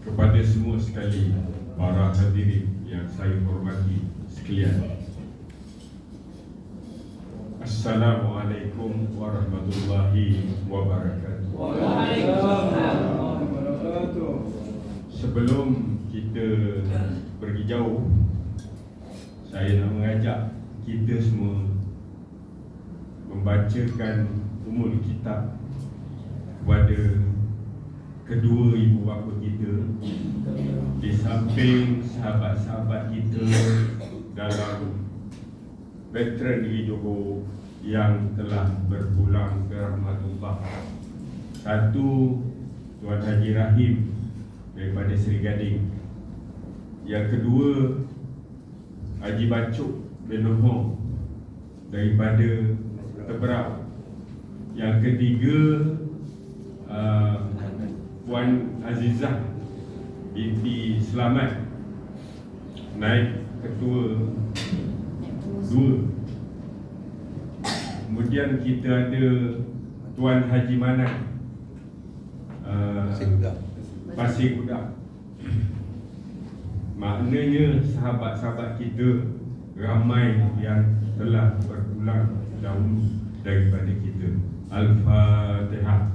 Kepada semua sekali, para hadirin yang saya hormati sekalian, Assalamualaikum warahmatullahi wabarakatuh. Waalaikumsalam warahmatullahi wabarakatuh. Sebelum kita pergi jauh, saya nak mengajak kita semua membacakan umul kitab kepada kedua ibu bapa kita, di samping sahabat-sahabat kita dalam veteran negeri Johor yang telah berpulang ke rahmatullah. Satu, Tuan Haji Rahim daripada Seri Gading. Yang kedua, Haji Bacuk bin Nohong daripada Teberau. Yang ketiga, Puan Azizah binti Selamat, naib ketua 2. Kemudian kita ada Tuan Haji Manan Pasir Kuda. Maknanya sahabat-sahabat kita ramai yang telah berpulang dahulu daripada kita. Al-Fatihah.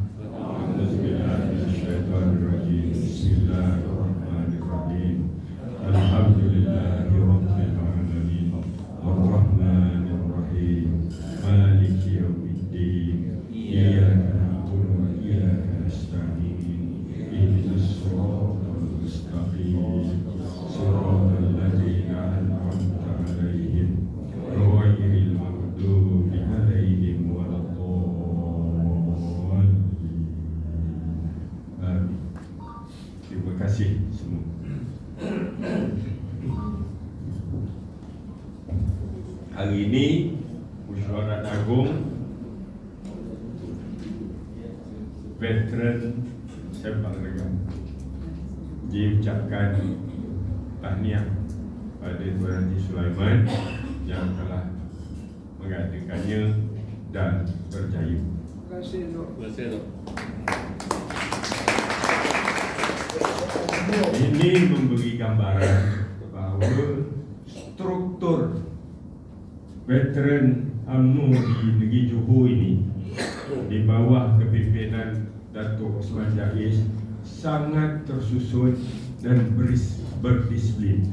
Bismillahirrahmanirrahim. Bismillahirrahmanirrahim. Alhamdulillahirabbil alamin. Arrahmanirrahim. Maliki yaumiddin. Iyyaka na'budu wa iyyaka nasta'in. Ihdinas siratal mustaqim. Siratal ladzina an'amta 'alaihim ghairil maghdubi 'alaihim waladdallin. Terima kasih semua. Hari ini Mesyuarat Agung Veteran Sepak Raga diucapkan tahniah pada Tuan Haji Sulaiman yang telah mengadakannya dan berjaya. Terima kasih, Dok. Terima kasih, Dok. Ini memberi gambaran bahawa struktur veteran UMNO di negeri Johor ini di bawah kepimpinan Datuk Osman Jais sangat tersusun dan berdisiplin.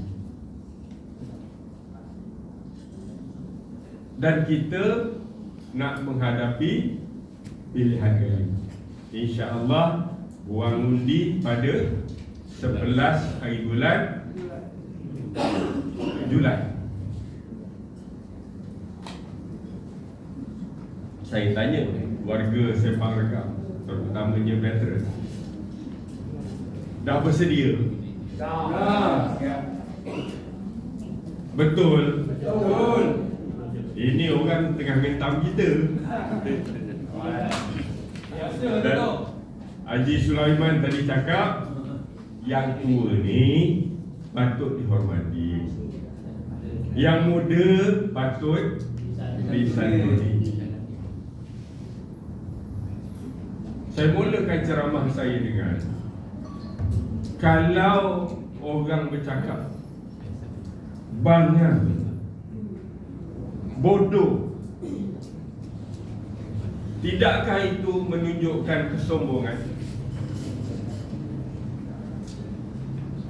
Dan kita nak menghadapi pilihan raya. InsyaAllah buang undi pada 11 hari bulan Julai. Saya tanya warga Sepak Raga, terutamanya veteran, dah bersedia? Dah. Betul? Betul. Ini orang tengah mentam kita. Dan Haji Sulaiman tadi cakap yang tua ni patut dihormati, yang muda patut disantuni. Saya mulakan ceramah saya dengan, kalau orang bercakap bangang, bodoh, tidakkah itu menunjukkan kesombongan?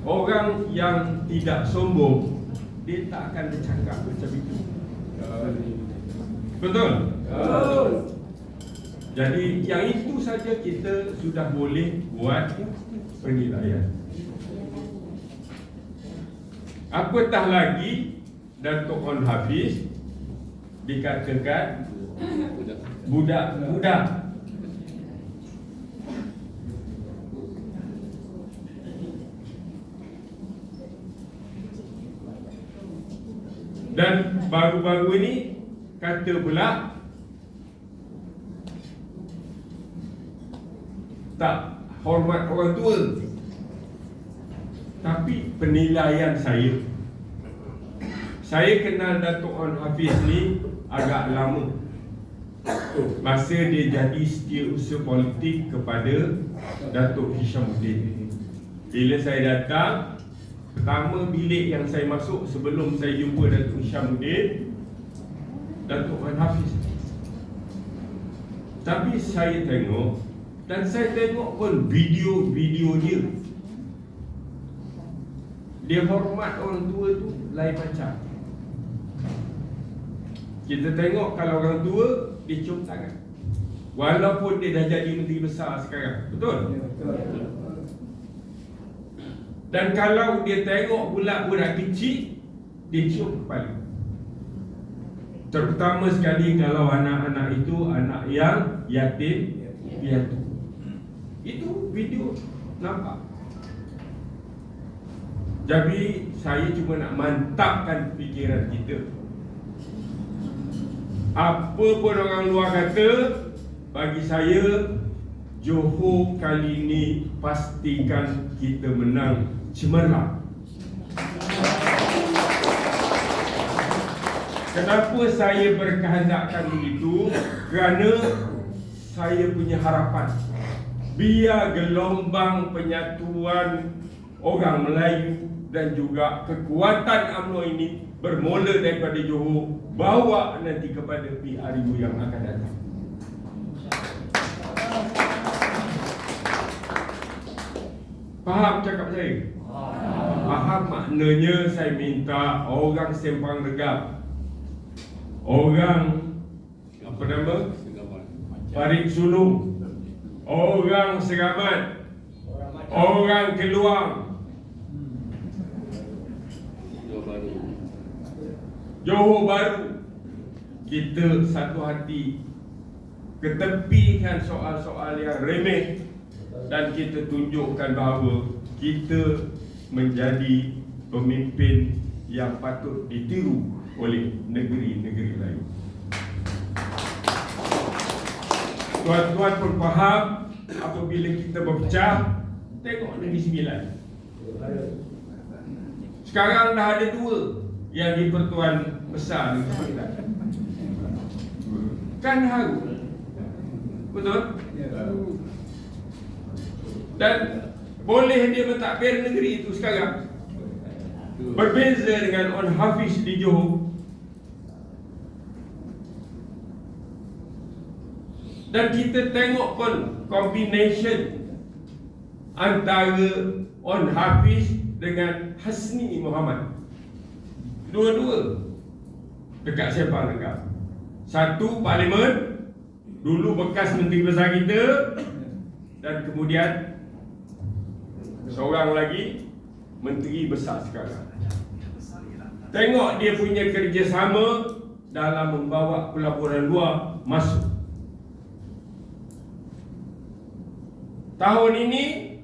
Orang yang tidak sombong, dia tak akan bercakap macam itu. Betul? Betul. Jadi yang itu saja kita sudah boleh buat penilaian. Apatah lagi Datuk On Hafiz dikatakan budak-budak. Dan baru-baru ini kata pula tak hormat orang tua. Tapi penilaian saya kenal Datuk On Hafiz ni agak lama. Masa dia jadi setiausaha politik kepada Datuk Hishamuddin. Bila saya datang, pertama bilik yang saya masuk sebelum saya jumpa Datuk Syamuddin, Datuk Wan Hafiz. Tapi saya tengok, dan saya tengok pun video-video dia. Dia hormat orang tua tu lain macam. Kita tengok kalau orang tua, dia cium tangan. Walaupun dia dah jadi menteri besar sekarang. Betul? Dan kalau dia tengok pula budak kecil, dia cium kepala. Terutama sekali kalau anak-anak itu anak yang yatim piatu. Itu video nampak. Jadi saya cuma nak mantapkan fikiran kita. Apa pun orang luar kata, bagi saya Johor kali ini pastikan kita menang cemerlang. Kenapa saya berkehendakkan begitu? Kerana saya punya harapan, biar gelombang penyatuan orang Melayu dan juga kekuatan UMNO ini bermula daripada Johor, bawa nanti kepada PRU yang akan datang. Faham cakap saya? Faham maknanya saya minta orang Sempang Regap, orang apa nama? Parit Sulung, orang Seramat, orang Keluang, Johor Baru, kita satu hati ketepikan soal-soal yang remeh dan kita tunjukkan bahawa kita menjadi pemimpin yang patut ditiru oleh negeri-negeri lain. Tuan-tuan pun faham apabila kita berpecah, tengok Negeri Sembilan. Sekarang dah ada 2 yang di Pertuan Besar Negeri Sembilan. Kan haru. Betul? Dan boleh dia mentadbir negeri itu sekarang. Berbeza dengan Wan Hafiz di Johor. Dan kita tengok pun combination antara Wan Hafiz dengan Hasni Mohamad. Dua-dua dekat Sempang Regap. Satu parlimen, dulu bekas menteri besar kita, dan kemudian seorang lagi menteri besar sekarang. Tengok dia punya kerjasama dalam membawa pelaburan luar masuk. Tahun ini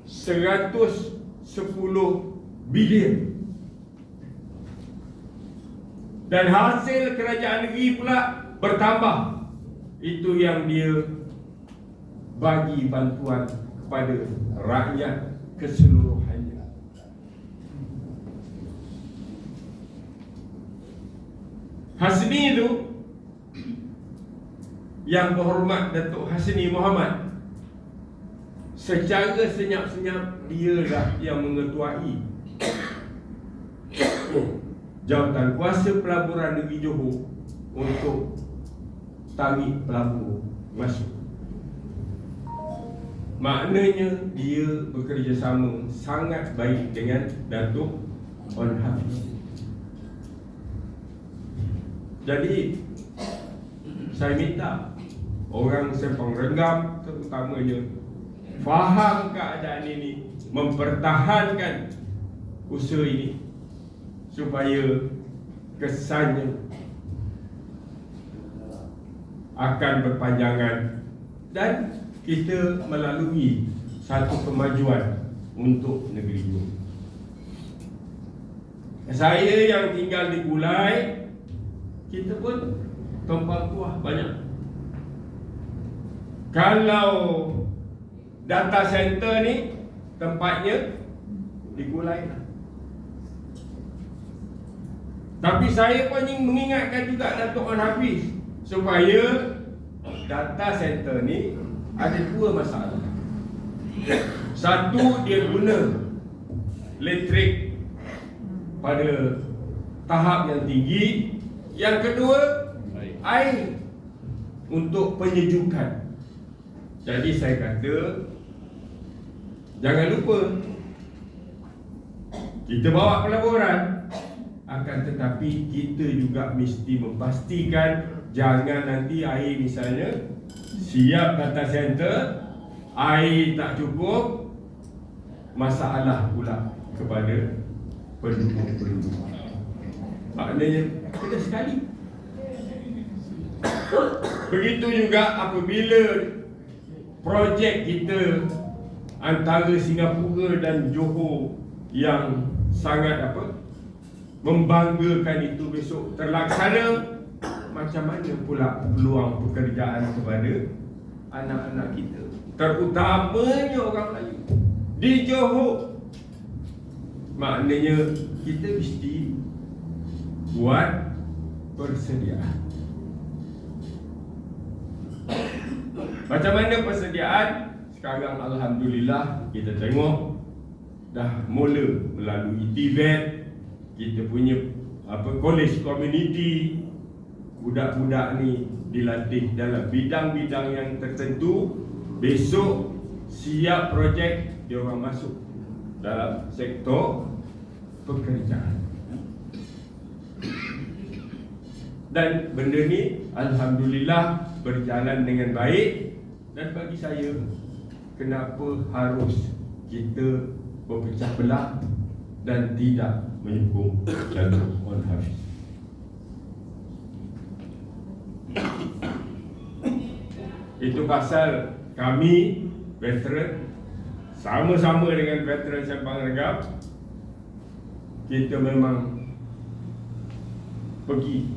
110 bilion. Dan hasil kerajaan negeri pula bertambah. Itu yang dia bagi bantuan kepada rakyat keseluruhannya. Hasni itu, yang berhormat Datuk Hasni Mohamad, secara senyap-senyap dialah yang mengetuai jawatan kuasa pelaburan negeri Johor untuk tarik pelabur masuk. Maknanya dia bekerjasama sangat baik dengan Datuk Wan Hafiz. Jadi saya minta orang Sempang Regap terutamanya faham keadaan ini, mempertahankan usaha ini supaya kesannya akan berpanjangan dan kita melalui satu kemajuan untuk negeri ini. Saya yang tinggal di Gulai, kita pun tumpang tuah banyak. Kalau data center ni tempatnya di Gulai. Tapi saya pun mengingatkan juga Datuk Wan Hafiz supaya data center ni ada 2 masalah. Satu, dia guna elektrik pada tahap yang tinggi. Yang kedua, air untuk penyejukan. Jadi saya kata, jangan lupa kita bawa pelaburan, akan tetapi kita juga mesti memastikan jangan nanti air misalnya siap data center, air tak cukup, masalah pula kepada penduduk-penduduk. Maknanya kena sekali. Begitu juga apabila projek kita antara Singapura dan Johor yang sangat membanggakan itu besok terlaksana, macam mana pula peluang pekerjaan kepada anak-anak kita, terutamanya orang Melayu di Johor. Maknanya kita mesti buat persediaan. Macam mana persediaan? Sekarang alhamdulillah kita tengok dah mula melalui TVET, kita punya college community, budak-budak ni dilatih dalam bidang-bidang yang tertentu. Besok siap projek, dia orang masuk dalam sektor pekerjaan. Dan benda ni alhamdulillah berjalan dengan baik. Dan bagi saya, kenapa harus kita berpecah belah dan tidak menyokong Datuk Wan Hafiz? Itu pasal kami veteran, sama-sama dengan veteran Sembang Regap, kita memang pergi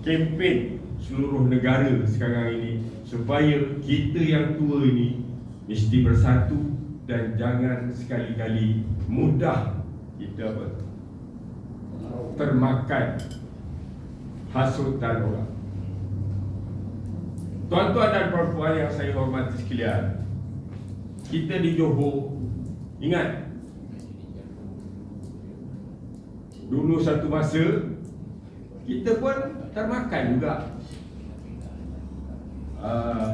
kempen seluruh negara sekarang ini supaya kita yang tua ini mesti bersatu dan jangan sekali-kali mudah kita termakan hasutan orang. Tuan-tuan dan puan-puan yang saya hormati sekalian, kita di Johor, ingat dulu satu masa kita pun termakan juga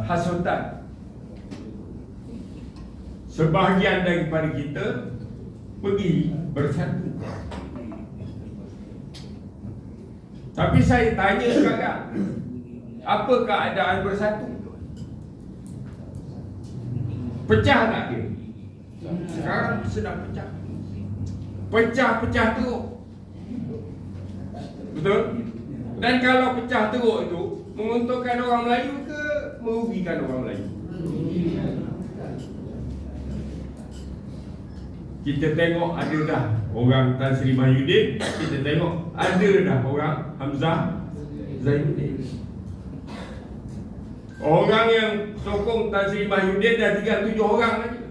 hasutan. Sebahagian daripada kita pergi bersatu. Tapi saya tanya sekarang, apa keadaan bersatu? Pecah tak dia? Sekarang sedang pecah. Pecah-pecah teruk. Betul? Dan kalau pecah teruk itu menguntungkan orang Melayu ke merugikan orang Melayu? Kita tengok ada dah orang Tan Sri Mahyudin, kita tengok ada dah orang Hamzah Zainuddin. Orang yang sokong Tan Sri Mahyudin dah tinggal 7 orang lagi.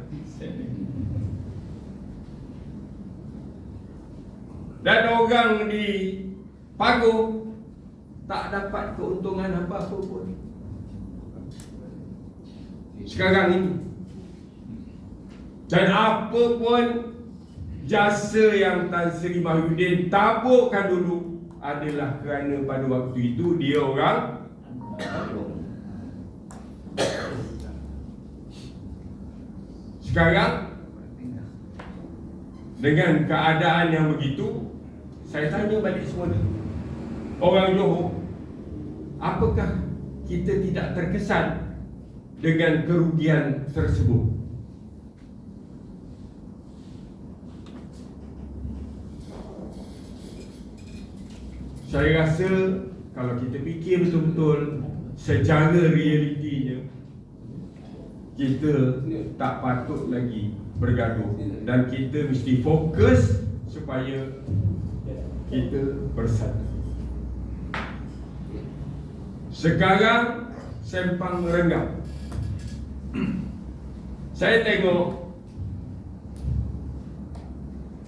Dan orang di Paguh tak dapat keuntungan apa-apa pun sekarang ini. Dan apa pun jasa yang Tan Sri Mahyudin taburkan dulu adalah kerana pada waktu itu dia orang sekarang dengan keadaan yang begitu, saya tanya balik semua ni, orang Johor, apakah kita tidak terkesan dengan kerugian tersebut? Saya rasa kalau kita fikir betul-betul secara realitinya, kita tak patut lagi bergaduh dan kita mesti fokus supaya kita bersatu. Sekarang Sembang Regap, saya tengok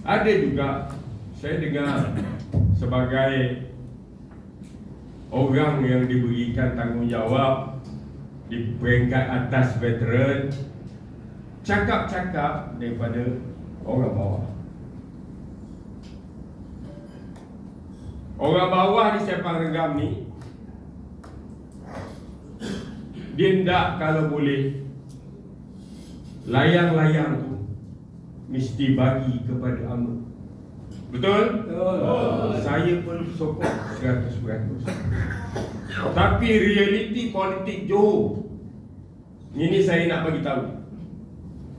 ada juga, saya dengar sebagai orang yang diberikan tanggungjawab di peringkat atas veteran, cakap-cakap daripada orang bawah. Orang bawah di Sepang Renggam ni, dia tak kalau boleh layang-layang tu mesti bagi kepada UMNO. Betul? Betul. Saya perlu sokong 100%. Tapi realiti politik Johor, ini saya nak bagi tahu.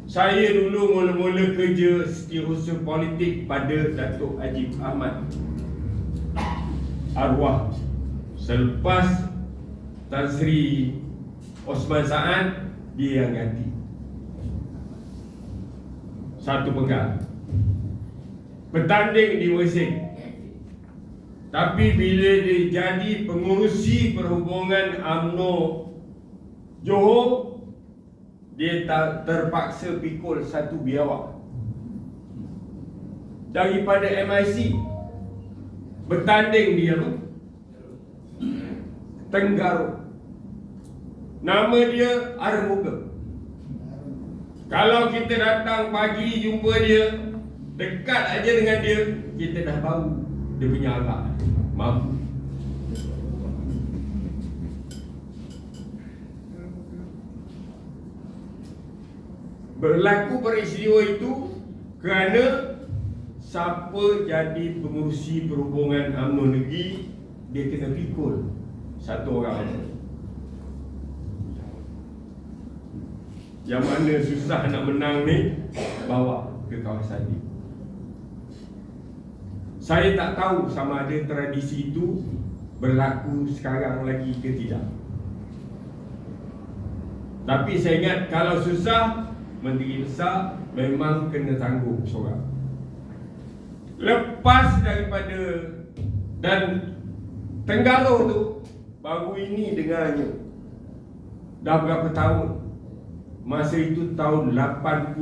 Saya dulu mula-mula kerja setiausaha politik pada Datuk Ajib Ahmad arwah. Selepas Tan Sri Osman Sa'ad, dia yang ganti. Satu penggal bertanding di Mersing. Tapi bila dia jadi pengurusi perhubungan UMNO Johor, dia terpaksa pikul satu biawak daripada MIC. Bertanding dia tu Tenggaru. Nama dia Armuga. Kalau kita datang pagi jumpa dia, dekat aja dengan dia, kita dah bau dia punya arak. Mampu. Berlaku peristiwa itu kerana siapa jadi pengurusi perhubungan UMNO negeri, dia kena pikul satu orang. Yang mana susah nak menang ni, bawa ke kawasan ni. Saya tak tahu sama ada tradisi itu berlaku sekarang lagi ke tidak. Tapi saya ingat kalau susah, menteri besar memang kena tanggung seorang. Lepas daripada dan Tenggaru tu, baru ini dengarnya. Dah berapa tahun? Masa itu tahun 82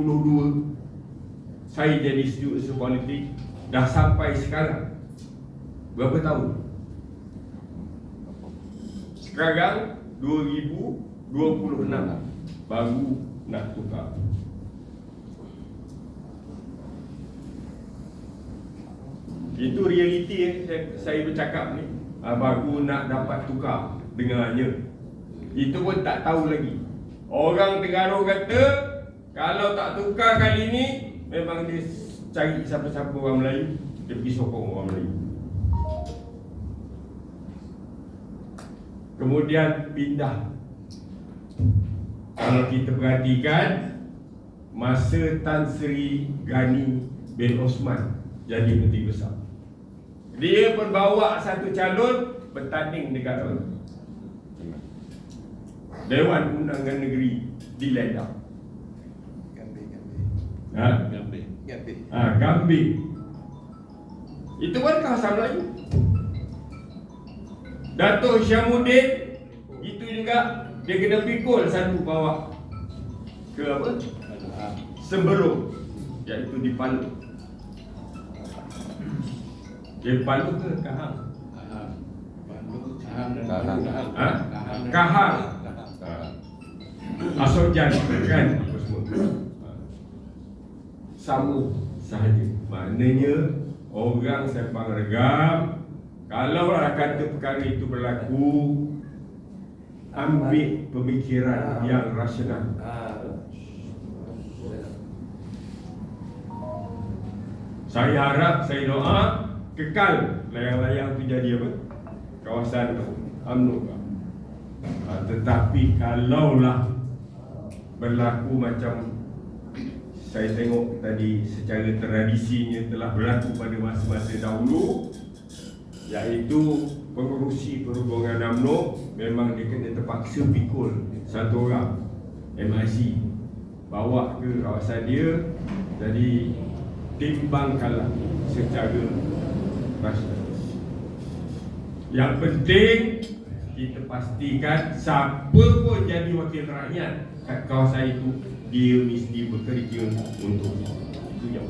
saya jadi setiausaha politik. Dah sampai sekarang berapa tahun? Sekarang 2026 baru nak tukar. Itu realiti saya bercakap ni. Baru nak dapat tukar dengarnya. Itu pun tak tahu lagi. Orang Tenggaru kata kalau tak tukar kali ni, memang dia cari siapa-siapa orang Melayu, dia pergi sokong orang Melayu. Kemudian pindah. Kalau kita perhatikan, masa Tan Sri Ghani bin Osman jadi menteri besar, dia pun bawa satu calon bertanding dekat Dewan Undangan Negeri di Ledang. Gambir. Itu kan kawasan Melayu. Datuk Syamuddin itu juga, dia kena pikul satu bawa ke apa? Sembelum, iaitu di Palu. Dia Palu ke Kahang? Kahang. Asojan kan apa semua. Sama sahaja. Maknanya orang Sepang Renggam, kalau kata perkara itu berlaku, ambil pemikiran yang rasional. Saya harap, saya doa kekal layang-layang itu jadi apa? Kawasan UMNO. Tetapi kalaulah berlaku macam saya tengok tadi, secara tradisinya telah berlaku pada masa-masa dahulu, iaitu pengurusi perhubungan UMNO memang dia kena terpaksa pikul satu orang MIC, bawa ke kawasan dia. Jadi timbangkanlah secara rasional. Yang penting kita pastikan siapa pun jadi wakil rakyat kat kawasan itu, dia mesti bekerja untuk itu yang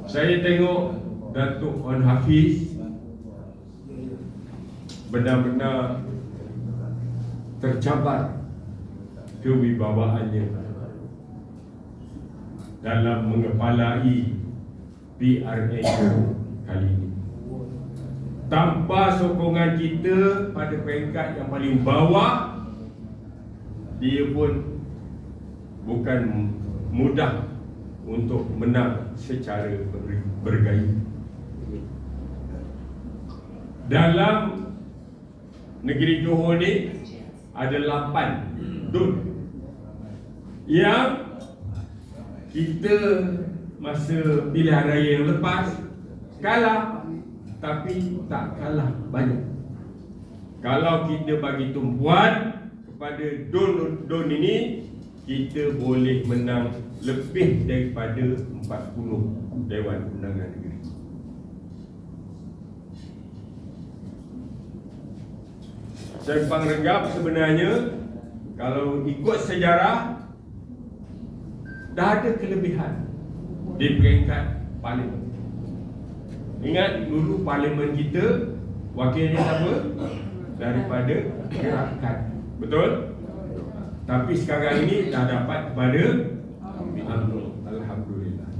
saya tengok Datuk Wan Hafiz benar-benar tercabar kewibawaannya dalam mengepalai PRNU kali ini. Tanpa sokongan kita pada peringkat yang paling bawah, dia pun bukan mudah untuk menang secara bergaya. Dalam negeri Johor ni ada 8 DUN yang kita masa pilihan raya yang lepas kalah, tapi tak kalah banyak. Kalau kita bagi tumpuan kepada DUN ini, kita boleh menang lebih daripada 40 Dewan Undangan Negeri. Sempang Renggap sebenarnya kalau ikut sejarah dah ada kelebihan di peringkat parlimen. Ingat dulu parlimen kita wakilnya siapa? Daripada gerakan. Betul? Tapi sekarang ini dah dapat kepada UMNO. Alhamdulillah.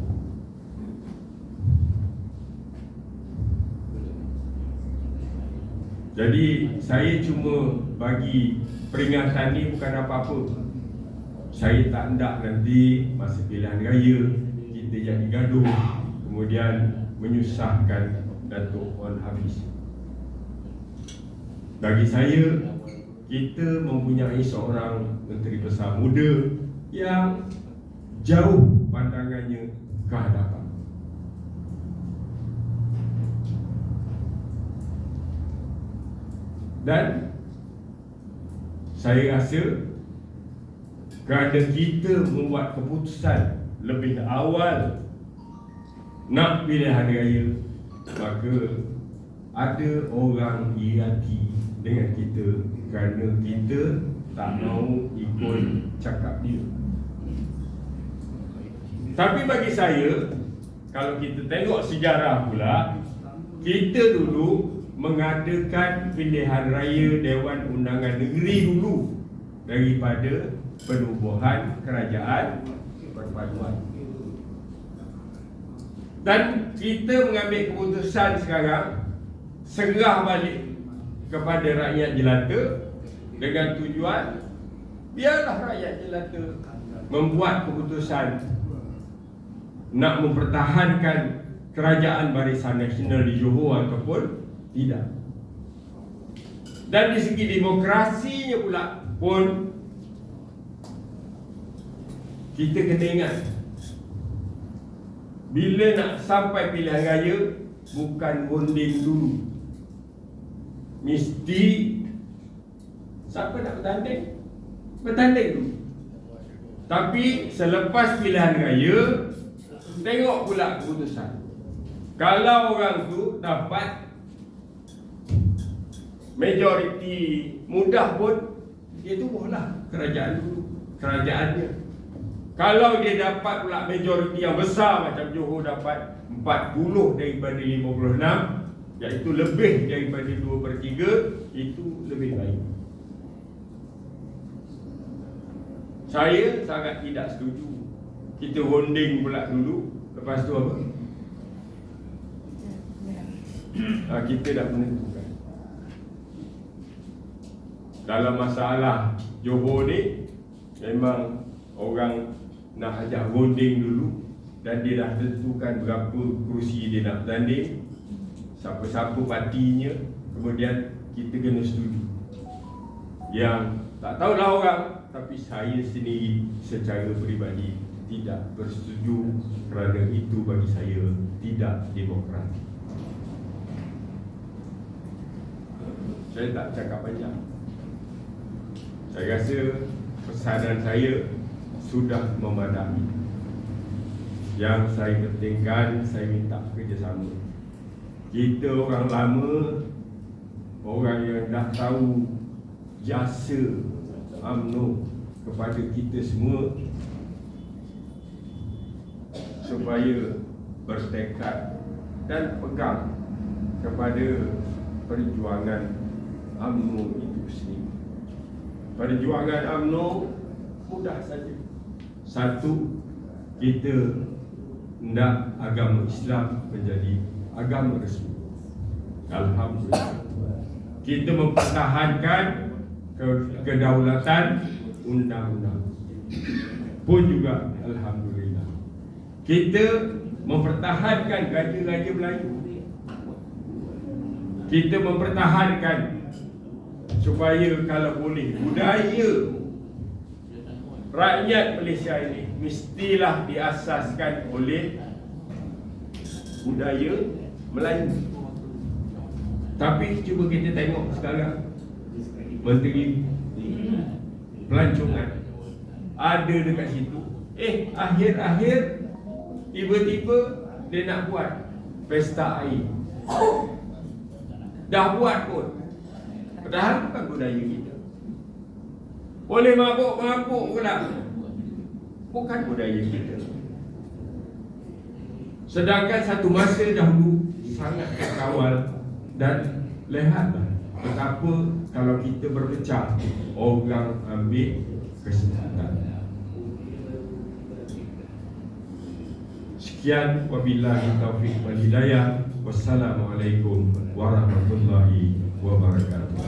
Jadi saya cuma bagi peringatan ni bukan apa-apa. Saya tak hendak nanti masa pilihan raya kita jadi gaduh, kemudian menyusahkan Datuk Wan Hafiz. Bagi saya, kita mempunyai seorang Menteri Besar muda yang jauh pandangannya ke hadapan. Dan saya rasa kerana kita membuat keputusan lebih awal nak pilihan raya, maka ada orang hati dengan kita kerana kita tak mahu ikut cakap dia. Tapi bagi saya, kalau kita tengok sejarah pula, kita dulu mengadakan pilihan raya Dewan Undangan Negeri dulu daripada penubuhan kerajaan perpaduan. Dan kita mengambil keputusan sekarang serah balik kepada rakyat jelata dengan tujuan biarlah rakyat jelata membuat keputusan nak mempertahankan kerajaan Barisan Nasional di Johor ataupun tidak. Dan di segi demokrasinya pula pun kita kena ingat, bila nak sampai pilihan raya bukan bonding dulu. Mesti siapa nak bertanding, bertanding dulu. Tapi selepas pilihan raya, tengok pula keputusan. Kalau orang tu dapat majoriti mudah pun, dia tubuhlah kerajaan dulu, kerajaannya. Kalau dia dapat pula majoriti yang besar macam Johor dapat 40 daripada 56, iaitu lebih daripada 2/3, itu lebih baik. Saya sangat tidak setuju kita ronding pula dulu, lepas tu apa? Kita dah menentukan. Dalam masalah Johor ni, memang orang nak ajak ronding dulu, dan dia dah tentukan berapa kerusi dia nak bertanding, siapa-siapa partinya, kemudian kita kena setuju. Yang tak tahulah orang, tapi saya sendiri secara peribadi tidak bersetuju, kerana itu bagi saya tidak demokratik. Saya tak cakap banyak. Saya rasa pesanan saya sudah memadai. Yang saya pentingkan, saya minta kerjasama. Kita orang lama, orang yang dah tahu jasa UMNO kepada kita semua, supaya bertekad dan pegang kepada perjuangan UMNO itu sendiri. perjuangan UMNO mudah saja. Satu, kita nak agama Islam menjadi agama resmi. Alhamdulillah. Kita mempertahankan kedaulatan undang-undang. Pun juga alhamdulillah. Kita mempertahankan raja-raja Melayu. Kita mempertahankan supaya kalau boleh budaya rakyat Malaysia ini mestilah diasaskan oleh budaya Melayu. Tapi cuba kita tengok sekarang Menteri Pelancongan ada dekat situ. Akhir-akhir tiba-tiba dia nak buat pesta air. Dah buat pun, padahal bukan budaya kita. Boleh mabuk-mabuk pula, bukan budaya kita. Sedangkan satu masa dahulu sangat kawal. Dan lihatlah betapa kalau kita berpecah, orang ambil kesempatan. Sekian, wabillahi taufiq wal hidayah. Wassalamualaikum warahmatullahi wabarakatuh.